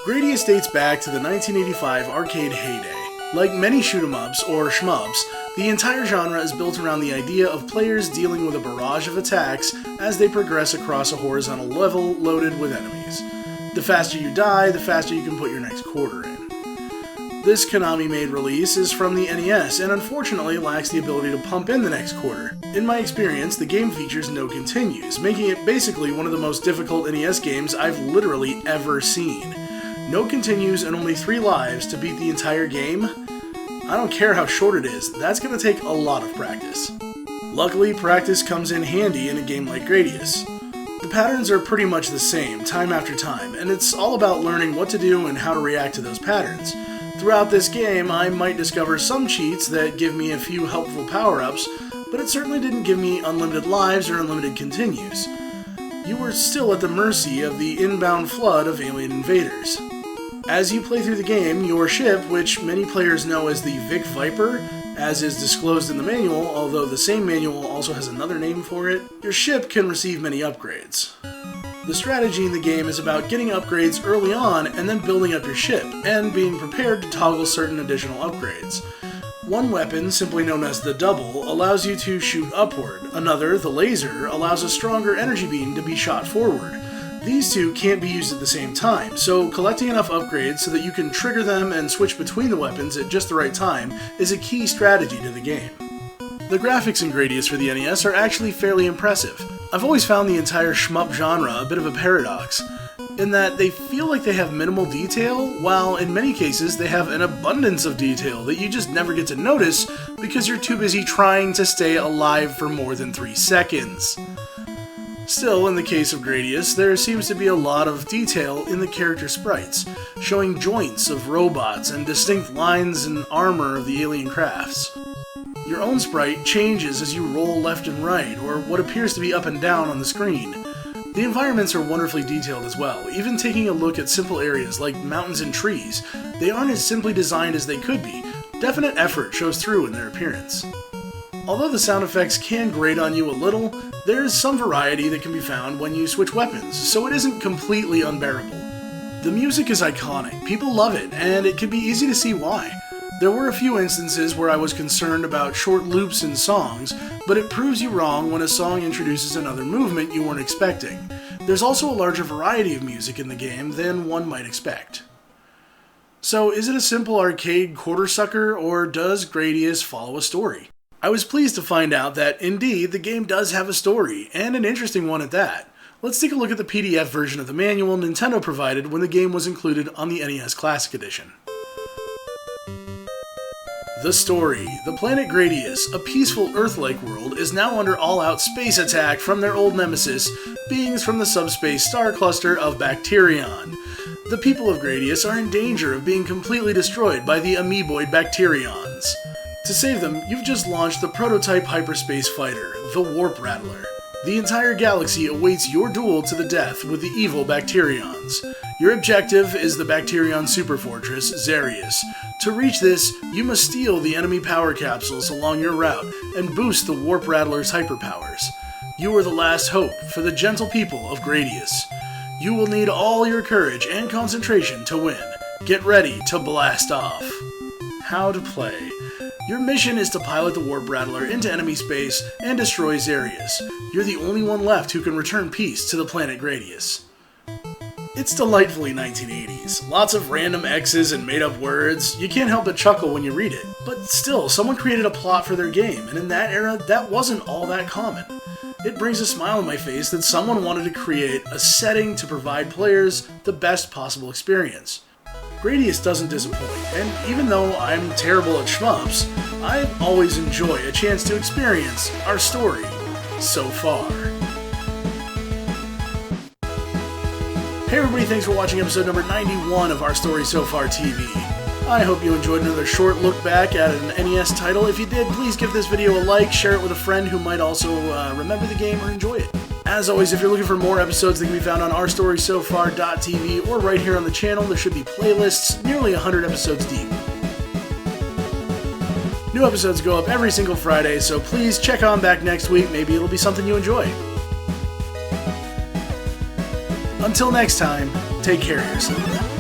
Gradius dates back to the 1985 arcade heyday. Like many shoot-'em-ups, or shmups, the entire genre is built around the idea of players dealing with a barrage of attacks as they progress across a horizontal level loaded with enemies. The faster you die, the faster you can put your next quarter in. This Konami-made release is from the NES and unfortunately lacks the ability to pump in the next quarter. In my experience, the game features no continues, making it basically one of the most difficult NES games I've literally ever seen. No continues and only 3 lives to beat the entire game? I don't care how short it is, that's going to take a lot of practice. Luckily, practice comes in handy in a game like Gradius. The patterns are pretty much the same, time after time, and it's all about learning what to do and how to react to those patterns. Throughout this game, I might discover some cheats that give me a few helpful power-ups, but it certainly didn't give me unlimited lives or unlimited continues. You were still at the mercy of the inbound flood of alien invaders. As you play through the game, your ship, which many players know as the Vic Viper, as is disclosed in the manual, although the same manual also has another name for it, your ship can receive many upgrades. The strategy in the game is about getting upgrades early on and then building up your ship, and being prepared to toggle certain additional upgrades. One weapon, simply known as the double, allows you to shoot upward. Another, the laser, allows a stronger energy beam to be shot forward. These two can't be used at the same time, so collecting enough upgrades so that you can trigger them and switch between the weapons at just the right time is a key strategy to the game. The graphics in Gradius for the NES are actually fairly impressive. I've always found the entire shmup genre a bit of a paradox, in that they feel like they have minimal detail, while in many cases they have an abundance of detail that you just never get to notice because you're too busy trying to stay alive for more than 3 seconds. Still, in the case of Gradius, there seems to be a lot of detail in the character sprites, showing joints of robots and distinct lines and armor of the alien crafts. Your own sprite changes as you roll left and right, or what appears to be up and down on the screen. The environments are wonderfully detailed as well, even taking a look at simple areas like mountains and trees. They aren't as simply designed as they could be. Definite effort shows through in their appearance. Although the sound effects can grate on you a little, there is some variety that can be found when you switch weapons, so it isn't completely unbearable. The music is iconic, people love it, and it can be easy to see why. There were a few instances where I was concerned about short loops in songs, but it proves you wrong when a song introduces another movement you weren't expecting. There's also a larger variety of music in the game than one might expect. So is it a simple arcade quarter sucker, or does Gradius follow a story? I was pleased to find out that, indeed, the game does have a story, and an interesting one at that. Let's take a look at the PDF version of the manual Nintendo provided when the game was included on the NES Classic Edition. The story. The planet Gradius, a peaceful Earth-like world, is now under all-out space attack from their old nemesis, beings from the subspace star cluster of Bacterion. The people of Gradius are in danger of being completely destroyed by the amoeboid Bacterions. To save them, you've just launched the prototype hyperspace fighter, the Warp Rattler. The entire galaxy awaits your duel to the death with the evil Bacterions. Your objective is the Bacterion superfortress, Xarius. To reach this, you must steal the enemy power capsules along your route and boost the Warp Rattler's hyperpowers. You are the last hope for the gentle people of Gradius. You will need all your courage and concentration to win. Get ready to blast off. How to play. Your mission is to pilot the Warp Rattler into enemy space and destroy Xarius. You're the only one left who can return peace to the planet Gradius. It's delightfully 1980s. Lots of random X's and made-up words. You can't help but chuckle when you read it. But still, someone created a plot for their game, and in that era, that wasn't all that common. It brings a smile on my face that someone wanted to create a setting to provide players the best possible experience. Gradius doesn't disappoint, and even though I'm terrible at shmups, I always enjoy a chance to experience our story so far. Hey everybody, thanks for watching episode number 91 of Our Story So Far TV. I hope you enjoyed another short look back at an NES title. If you did, please give this video a like, share it with a friend who might also remember the game or enjoy it. As always, if you're looking for more episodes, they can be found on ourstorysofar.tv or right here on the channel. There should be playlists, nearly 100 episodes deep. New episodes go up every single Friday, so please check on back next week. Maybe it'll be something you enjoy. Until next time, take care of yourself.